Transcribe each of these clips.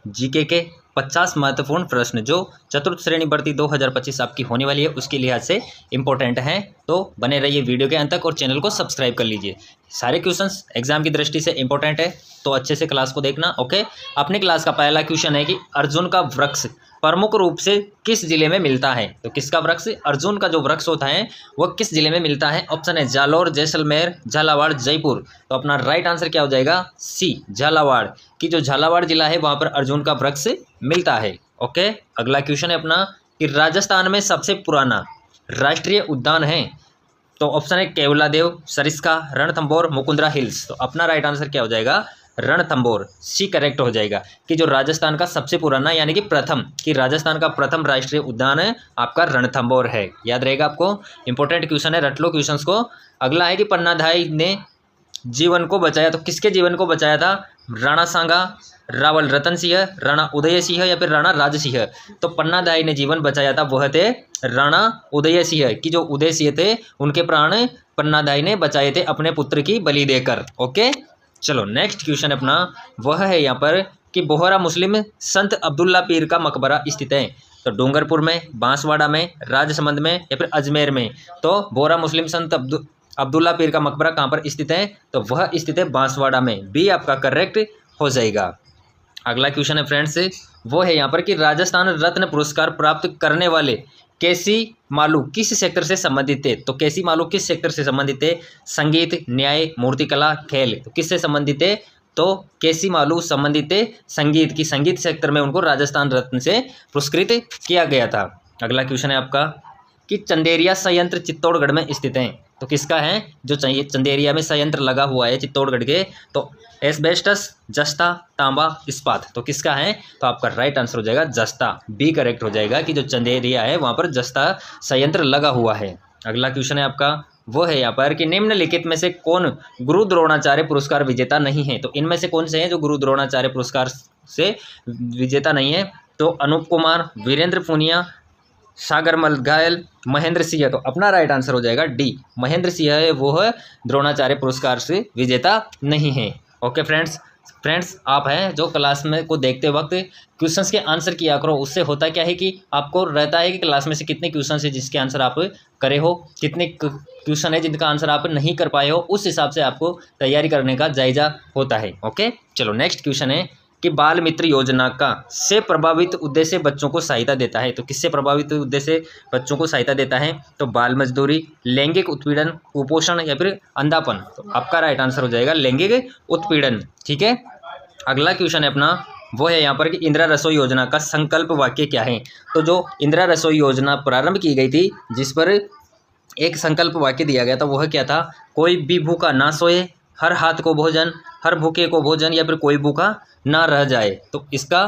GK के 50 महत्वपूर्ण प्रश्न जो चतुर्थ श्रेणी भर्ती 2025 आपकी होने वाली है उसके लिहाज से इंपॉर्टेंट हैं। तो बने रहिए वीडियो के अंत तक और चैनल को सब्सक्राइब कर लीजिए। सारे क्वेश्चंस एग्जाम की दृष्टि से इंपॉर्टेंट है, तो अच्छे से क्लास को देखना। ओके, अपनी क्लास का पहला क्वेश्चन है कि अर्जुन का वृक्ष प्रमुख रूप से किस जिले में मिलता है। तो किसका वृक्ष, अर्जुन का जो वृक्ष होता है वह किस जिले में मिलता है। ऑप्शन है जालौर, जैसलमेर, झालावाड़, जयपुर। तो अपना राइट आंसर क्या हो जाएगा, सी झालावाड़। की जो झालावाड़ जिला है वहां पर अर्जुन का वृक्ष मिलता है। ओके, अगला क्वेश्चन है अपना कि राजस्थान में सबसे पुराना राष्ट्रीय उद्यान है। तो ऑप्शन है केवलादेव, सरिस्का, रणथंभौर, मुकुंदरा हिल्स। तो अपना राइट आंसर क्या हो जाएगा, रणथंभौर, सी करेक्ट हो जाएगा। कि जो राजस्थान का सबसे पुराना यानी कि प्रथम, कि राजस्थान का प्रथम राष्ट्रीय उद्यान है आपका रणथंभौर है। याद रहेगा आपको, इंपॉर्टेंट क्वेश्चन है, रट लो क्वेश्चंस को। अगला है कि पन्नाधाय ने जीवन को बचाया। तो किसके जीवन को बचाया था, राणा सांगा, रावल रतन सिंह, राणा उदय सिंह या फिर राणा राज सिंह। तो पन्नाधाय ने जीवन बचाया था वह थे राणा उदय सिंह। की जो उदय सिंह थे उनके प्राण पन्नाधाय ने बचाए थे अपने पुत्र की बलि देकर। ओके, चलो नेक्स्ट क्वेश्चन अपना वह है यहाँ पर कि बोहरा मुस्लिम संत अब्दुल्ला पीर का मकबरा स्थित है। तो डूंगरपुर में, बांसवाड़ा में, राजसमंद में या फिर अजमेर में। तो बोहरा मुस्लिम संत अब्दुल्ला पीर का मकबरा कहाँ पर स्थित है, तो वह स्थित है बांसवाड़ा में। बी आपका करेक्ट हो जाएगा। अगला क्वेश्चन है फ्रेंड्स वो है यहाँ पर कि राजस्थान रत्न पुरस्कार प्राप्त करने वाले केसी मालू किस सेक्टर से संबंधित थे। तो केसी मालू किस सेक्टर से संबंधित थे, संगीत, न्याय, मूर्तिकला, खेल। तो किससे संबंधित थे, तो केसी मालू संबंधित थे संगीत की, संगीत सेक्टर में उनको राजस्थान रत्न से पुरस्कृत किया गया था। अगला क्वेश्चन है आपका कि चंदेरिया संयंत्र चित्तौड़गढ़ में स्थित है। तो किसका है, जो चंदेरिया में संयंत्र लगा हुआ है चित्तौड़गढ़ के, तो एस्बेस्टस, जस्ता, तांबा, इस्पात। तो किसका है, तो आपका राइट आंसर हो जाएगा जस्ता, बी करेक्ट हो जाएगा। कि जो चंदेरिया है वहां पर जस्ता संयंत्र लगा हुआ है। अगला क्वेश्चन है आपका वो है यहाँ पर कि निम्नलिखित में से कौन गुरु द्रोणाचार्य पुरस्कार विजेता नहीं है। तो इनमें से कौन से हैं जो गुरु द्रोणाचार्य पुरस्कार से विजेता नहीं है। तो अनूप कुमार, वीरेंद्र पुनिया, सागर मलघायल, महेंद्र सिंह। तो अपना राइट आंसर हो जाएगा डी, महेंद्र सिंह है वो है द्रोणाचार्य पुरस्कार से विजेता नहीं है। ओके फ्रेंड्स आप हैं जो क्लास में को देखते वक्त क्वेश्चंस के आंसर किया करो। उससे होता क्या है कि आपको रहता है कि क्लास में से कितने क्वेश्चन है जिसके आंसर आप करे हो, कितने क्वेश्चन है जिनका आंसर आप नहीं कर पाए हो, उस हिसाब से आपको तैयारी करने का जायजा होता है। ओके, चलो नेक्स्ट क्वेश्चन है कि बाल मित्र योजना का से प्रभावित उद्देश्य बच्चों को सहायता देता है। तो किससे प्रभावित उद्देश्य बच्चों को सहायता देता है, तो बाल मजदूरी, लैंगिक उत्पीड़न, कुपोषण या फिर अंधापन। तो आपका राइट आंसर हो जाएगा लैंगिक उत्पीड़न। ठीक है, अगला क्वेश्चन है अपना वो है यहाँ पर कि इंदिरा रसोई योजना का संकल्प वाक्य क्या है। तो जो इंदिरा रसोई योजना प्रारंभ की गई थी जिस पर एक संकल्प वाक्य दिया गया था वह क्या था, कोई भी भूखा ना सोए, हर हाथ को भोजन, हर भूखे को भोजन या फिर कोई भूखा ना रह जाए। तो इसका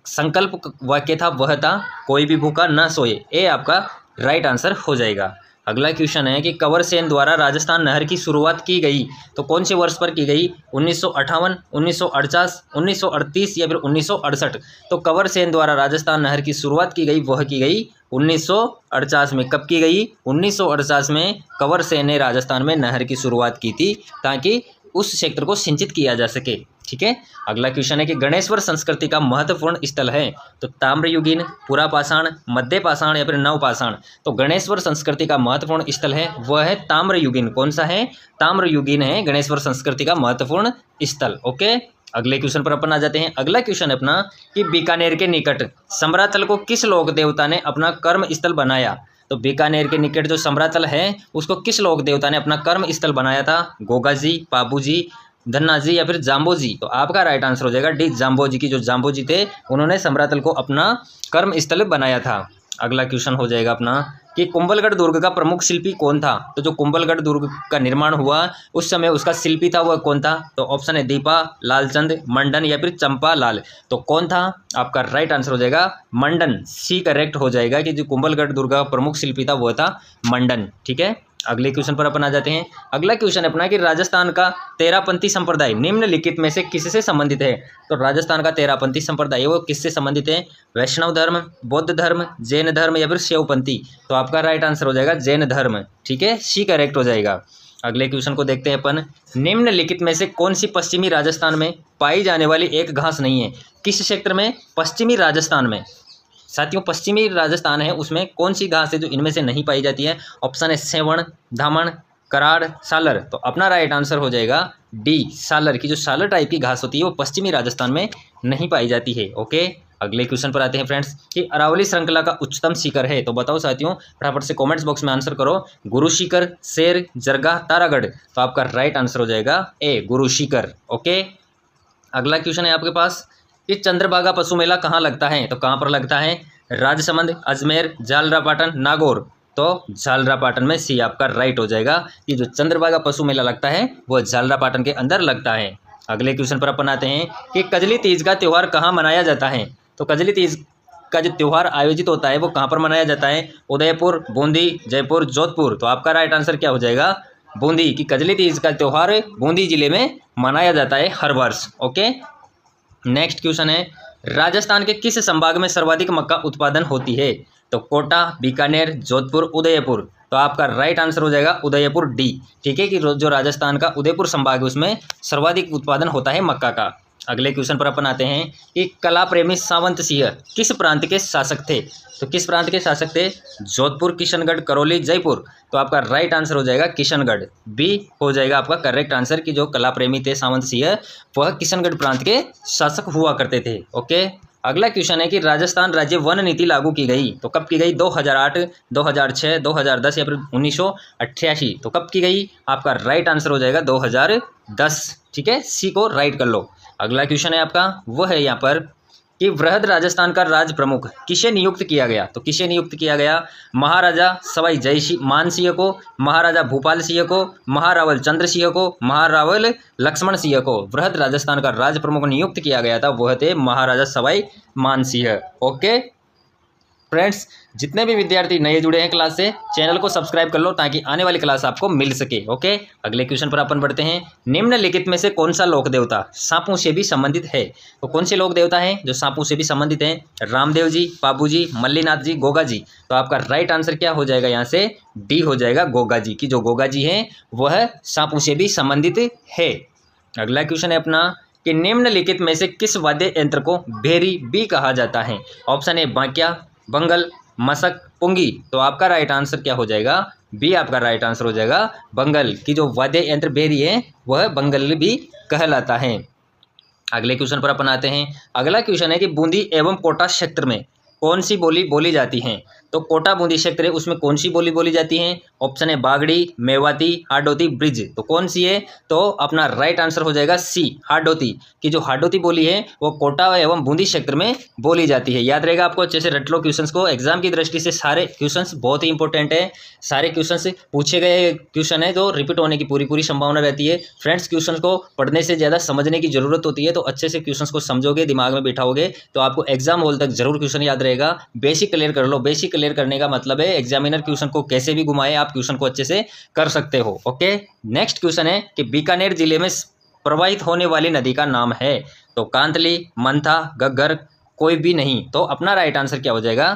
संकल्प वाक्य था वह था कोई भी भूखा ना सोए। ए आपका राइट आंसर हो जाएगा। अगला क्वेश्चन है कि कंवर सेन द्वारा राजस्थान नहर की शुरुआत की गई तो कौन से वर्ष पर की गई, 1958, 1948, 1938 या फिर 1968। तो कंवर सेन द्वारा राजस्थान नहर की शुरुआत की गई वह की गई 1948 में। कब की गई, 1948 में कंवर सेन ने राजस्थान में नहर की शुरुआत की थी ताकि उस क्षेत्र को सिंचित किया जा सके। ठीक है, अगला क्वेश्चन है कि गणेश्वर संस्कृति का महत्वपूर्ण स्थल है। तो ताम्रयुगीन, पुरापाषाण, मध्य पाषाण या फिर नवपाषाण। तो गणेश्वर संस्कृति का महत्वपूर्ण स्थल है वह है ताम्रयुगीन। कौन सा है, ताम्रयुगीन है गणेश्वर संस्कृति का महत्वपूर्ण स्थल। ओके, अगले क्वेश्चन पर अपन आ जाते हैं। अगला क्वेश्चन है अपना कि बीकानेर के निकट समरातल को किस लोक देवता ने अपना कर्म स्थल बनाया। तो बीकानेर के निकट जो समरातल है उसको किस लोक देवता ने अपना कर्म स्थल बनाया था, गोगाजी, पाबूजी, धन्नाजी या फिर जाम्बोजी। तो आपका राइट आंसर हो जाएगा डी, जाम्बोजी। की जो जाम्बोजी थे उन्होंने समरातल को अपना कर्म स्थल बनाया था। अगला क्वेश्चन हो जाएगा अपना कि कुंभलगढ़ दुर्ग का प्रमुख शिल्पी कौन था। तो जो कुंभलगढ़ दुर्ग का निर्माण हुआ उस समय उसका शिल्पी था वह कौन था। तो ऑप्शन है दीपा, लालचंद, मंडन या फिर चंपा लाल। तो कौन था, आपका राइट आंसर हो जाएगा मंडन, सी करेक्ट हो जाएगा। कि जो कुंभलगढ़ दुर्ग का प्रमुख शिल्पी था वह था मंडन। ठीक है, अगले क्वेश्चन पर अपन आ जाते हैं। अगला क्वेश्चन अपना कि राजस्थान का तेरापंथी संप्रदाय निम्नलिखित में से किससे संबंधित है। तो राजस्थान का तेरापंथी संप्रदाय वो किससे संबंधित है, वैष्णव धर्म, बौद्ध धर्म, जैन धर्म या फिर शैवपंथी। तो आपका राइट आंसर हो जाएगा जैन धर्म। ठीक है, सी करेक्ट हो जाएगा। अगले क्वेश्चन को देखते हैं अपन। निम्नलिखित में से कौन सी पश्चिमी राजस्थान में पाई जाने वाली एक घास नहीं है? किस क्षेत्र में पश्चिमी राजस्थान में साथियों, पश्चिमी राजस्थान है, उसमें कौन सी घास है जो इनमें से नहीं पाई जाती है? ऑप्शन है सेवण, धामण, कराड़, सालर। तो अपना राइट आंसर हो जाएगा डी, सालर की जो सालर टाइप की घास होती है वो पश्चिमी राजस्थान में नहीं पाई जाती है। ओके, अगले क्वेश्चन पर आते हैं फ्रेंड्स कि अरावली श्रृंखला का उच्चतम शिखर है। तो बताओ साथियों, फटाफट से कमेंट्स बॉक्स में आंसर करो। गुरु शिखर, शेर, जरगा, तारागढ़। तो आपका राइट आंसर हो जाएगा ए, गुरु शिखर। ओके, अगला क्वेश्चन है आपके पास कि चंद्रभागा पशु मेला कहाँ लगता है? तो कहाँ पर लगता है? राजसमंद, अजमेर, झालरापाटन, नागौर। तो झालरापाटन में सी आपका राइट हो जाएगा कि जो चंद्रभागा पशु मेला लगता है वो झालरापाटन के अंदर लगता है। अगले क्वेश्चन पर अपन आते हैं कि कजली तीज का त्यौहार कहाँ मनाया जाता है? तो कजली तीज का जो त्यौहार आयोजित होता है वो कहाँ पर मनाया जाता है? उदयपुर, बूंदी, जयपुर, जोधपुर। तो आपका राइट आंसर क्या हो जाएगा? बूंदी की कजली तीज का त्यौहार बूंदी जिले में मनाया जाता है हर वर्ष। ओके, नेक्स्ट क्वेश्चन है राजस्थान के किस संभाग में सर्वाधिक मक्का उत्पादन होती है? तो कोटा, बीकानेर, जोधपुर, उदयपुर। तो आपका राइट आंसर हो जाएगा उदयपुर, डी। ठीक है कि जो राजस्थान का उदयपुर संभाग है उसमें सर्वाधिक उत्पादन होता है मक्का का। अगले क्वेश्चन पर अपन आते हैं कि कला प्रेमी सावंत सिंह किस प्रांत के शासक थे? तो किस प्रांत के शासक थे? जोधपुर, किशनगढ़, करौली, जयपुर। तो आपका राइट आंसर हो जाएगा किशनगढ़, बी हो जाएगा आपका करेक्ट आंसर कि जो कला प्रेमी थे सावंत सिंह वह किशनगढ़ प्रांत के शासक हुआ करते थे। ओके, अगला क्वेश्चन है कि राजस्थान राज्य वन नीति लागू की गई तो कब की गई? 2008, 2006, 2010 या फिर 1988। तो कब की गई? आपका राइट आंसर हो जाएगा 2010। ठीक है, सी को राइट कर लो। अगला क्वेश्चन है आपका वो है यहाँ पर कि वृहद राजस्थान का राज प्रमुख किसे नियुक्त किया गया? तो किसे नियुक्त किया गया? महाराजा सवाई जय मान सिंह को, महाराजा भूपाल सिंह को, महारावल चंद्र सिंह को, महारावल लक्ष्मण सिंह को वृहद राजस्थान का राज प्रमुख नियुक्त किया गया था, वह थे महाराजा सवाई मान सिंह। ओके फ्रेंड्स, जितने भी विद्यार्थी नए जुड़े हैं क्लास से, चैनल को सब्सक्राइब कर लो ताकि आने वाली क्लास आपको मिल सके। ओके, अगले क्वेश्चन पर अपन बढ़ते हैं। निम्नलिखित में से कौन सा लोक देवता सांपों से भी संबंधित है? तो कौन से लोक देवता हैं जो सांपों से भी संबंधित हैं? रामदेव जी, बाबू जी, मल्लीनाथ जी, गोगा जी। तो आपका राइट आंसर क्या हो जाएगा? यहाँ से डी हो जाएगा गोगा जी की जो गोगा जी हैं वह सांपों से भी संबंधित है। अगला क्वेश्चन है अपना कि निम्नलिखित में से किस वाद्य यंत्र को भेरी बी कहा जाता है? ऑप्शन ए बांक्या, बंगल, मसक, पुंगी। तो आपका राइट आंसर क्या हो जाएगा? बी आपका राइट आंसर हो जाएगा बंगल की जो वाद्य यंत्र भेरी है वह बंगल भी कहलाता है। अगले क्वेश्चन पर अपन आते हैं। अगला क्वेश्चन है कि बूंदी एवं कोटा क्षेत्र में कौन सी बोली बोली जाती है? तो कोटा बूंदी क्षेत्र है उसमें कौन सी बोली बोली जाती है? ऑप्शन है बागड़ी, मेवाती, हाडोती, ब्रिज। तो कौन सी है? तो अपना राइट आंसर हो जाएगा सी, हाडोती की जो हाडोती बोली है वो कोटा एवं बूंदी क्षेत्र में बोली जाती है। याद रहेगा आपको, अच्छे से रट लो क्वेश्चंस को। एग्जाम की दृष्टि से सारे क्वेश्चंस बहुत ही इंपॉर्टेंट है। सारे क्वेश्चंस पूछे गए क्वेश्चन है जो रिपीट होने की पूरी संभावना रहती है। फ्रेंड्स, क्वेश्चन को पढ़ने से ज़्यादा समझने की जरूरत होती है, तो अच्छे से क्वेश्चन को समझोगे, दिमाग में बिठाओगे तो आपको एग्जाम हॉल तक जरूर क्वेश्चन याद रहेगा। बेसिक क्लियर कर लो। बेसिक क्लियर करने का मतलब है एग्जामिनर क्वेश्चन को कैसे भी घुमाए आप क्वेश्चन को अच्छे से कर सकते हो। ओके, नेक्स्ट क्वेश्चन है कि बीकानेर जिले में प्रवाहित होने वाली नदी का नाम है? तो कांतली, मंथा, घग्गर, कोई भी नहीं। तो अपना राइट आंसर क्या हो जाएगा?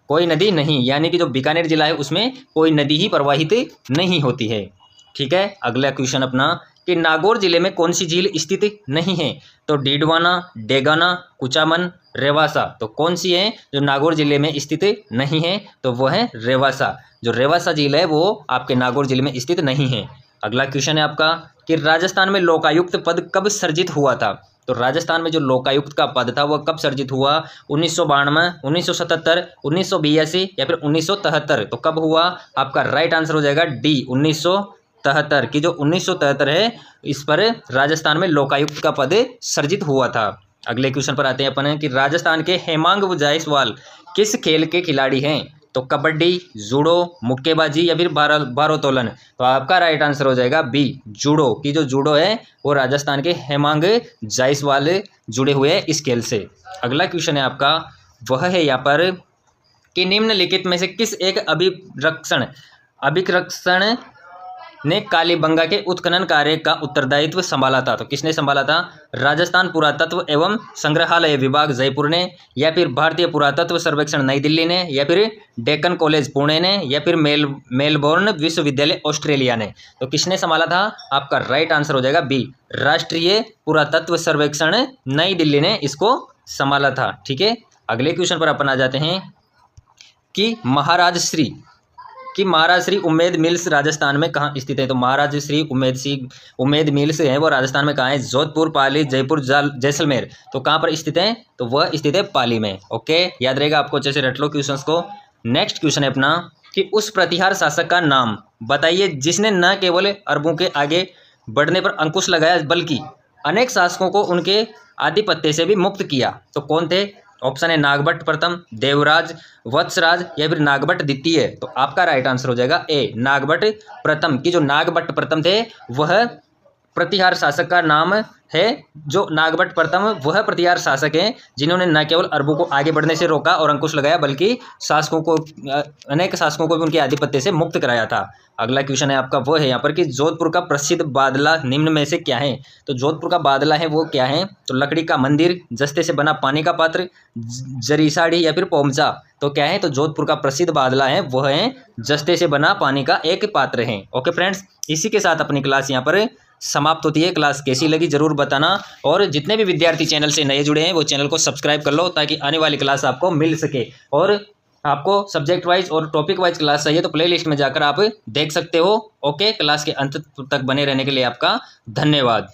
कोई नदी नहीं, यानी कि जो बीकानेर जिला है उसमें कोई नदी ही प्रवाहित नहीं होती है। ठीक है, अगला क्वेश्चन अपना कि नागौर जिले में कौन सी झील स्थित नहीं है? तो डीडवाना, डेगाना, कुचामन, रेवासा। तो कौन सी है जो नागौर जिले में स्थित नहीं है? तो वो है रेवासा। जो रेवासा झील है वो आपके नागौर जिले में स्थित नहीं है। अगला क्वेश्चन है आपका कि राजस्थान में लोकायुक्त पद कब सर्जित हुआ था? तो राजस्थान में जो लोकायुक्त का पद था वह कब सर्जित हुआ? 1992, 1977, 1982 या फिर 1973। तो कब हुआ? आपका राइट आंसर हो जाएगा डी, 1973 की जो 1973 है इस पर राजस्थान में लोकायुक्त का पद सर्जित हुआ था। अगले क्वेश्चन पर आते हैं अपन कि राजस्थान के हेमांग जायसवाल किस खेल के खिलाड़ी हैं? तो कबड्डी, जूडो, मुक्केबाजी या फिर भारोत्तोलन। तो आपका राइट आंसर हो जाएगा बी, जूडो की जो जूडो है वो राजस्थान के हेमांग जायसवाल जुड़े हुए हैं इस खेल से। अगला क्वेश्चन है आपका वह है यहाँ पर कि निम्नलिखित में से किस एक अभिरक्षण ने कालीबंगा के उत्खनन कार्य का उत्तरदायित्व संभाला था? तो किसने संभाला था? राजस्थान पुरातत्व एवं संग्रहालय विभाग जयपुर ने, या फिर भारतीय पुरातत्व सर्वेक्षण नई दिल्ली ने, या फिर डेक्कन कॉलेज पुणे ने, या फिर मेलबोर्न विश्वविद्यालय ऑस्ट्रेलिया ने? तो किसने संभाला था? आपका राइट आंसर हो जाएगा बी, राष्ट्रीय पुरातत्व सर्वेक्षण नई दिल्ली ने इसको संभाला था। ठीक है, अगले क्वेश्चन पर अपन आ जाते हैं कि महाराज श्री उम्मेद मिल्स राजस्थान में कहाँ स्थित है? तो महाराज श्री उम्मेद मिल्स है वो राजस्थान में कहाँ है? जोधपुर, पाली, जयपुर, जैसलमेर। तो कहाँ पर स्थित है? तो वह स्थित है पाली में। ओके, याद रहेगा आपको, अच्छे से रट लो क्वेश्चंस को। नेक्स्ट क्वेश्चन है अपना कि उस प्रतिहार शासक का नाम बताइए जिसने न केवल अरबों के आगे बढ़ने पर अंकुश लगाया बल्कि अनेक शासकों को उनके आधिपत्य से भी मुक्त किया। तो कौन थे? ऑप्शन है नागभट्ट प्रथम, देवराज, वत्सराज, या फिर नागभट्ट द्वितीय। तो आपका राइट आंसर हो जाएगा ए, नागभट्ट प्रथम। की जो नागभट्ट प्रथम थे वह प्रतिहार शासक का नाम है। जो नागभट्ट प्रथम वह प्रतिहार शासक हैं जिन्होंने न केवल अरबों को आगे बढ़ने से रोका और अंकुश लगाया बल्कि शासकों को, अनेक शासकों को भी उनके आधिपत्य से मुक्त कराया था। अगला क्वेश्चन है आपका वो है यहाँ पर कि जोधपुर का प्रसिद्ध बादला निम्न में से क्या है? तो जोधपुर का बादला है वो क्या है? तो लकड़ी का मंदिर, जस्ते से बना पानी का पात्र, जरी साड़ी, या फिर पोमचा। तो क्या है? तो जोधपुर का प्रसिद्ध बादला है वह है जस्ते से बना पानी का एक पात्र है। ओके फ्रेंड्स, इसी के साथ अपनी क्लास यहाँ पर समाप्त होती है। क्लास कैसी लगी जरूर बताना, और जितने भी विद्यार्थी चैनल से नए जुड़े हैं वो चैनल को सब्सक्राइब कर लो ताकि आने वाली क्लास आपको मिल सके। और आपको सब्जेक्ट वाइज और टॉपिक वाइज क्लास चाहिए तो प्लेलिस्ट में जाकर आप देख सकते हो। ओके, क्लास के अंत तक बने रहने के लिए आपका धन्यवाद।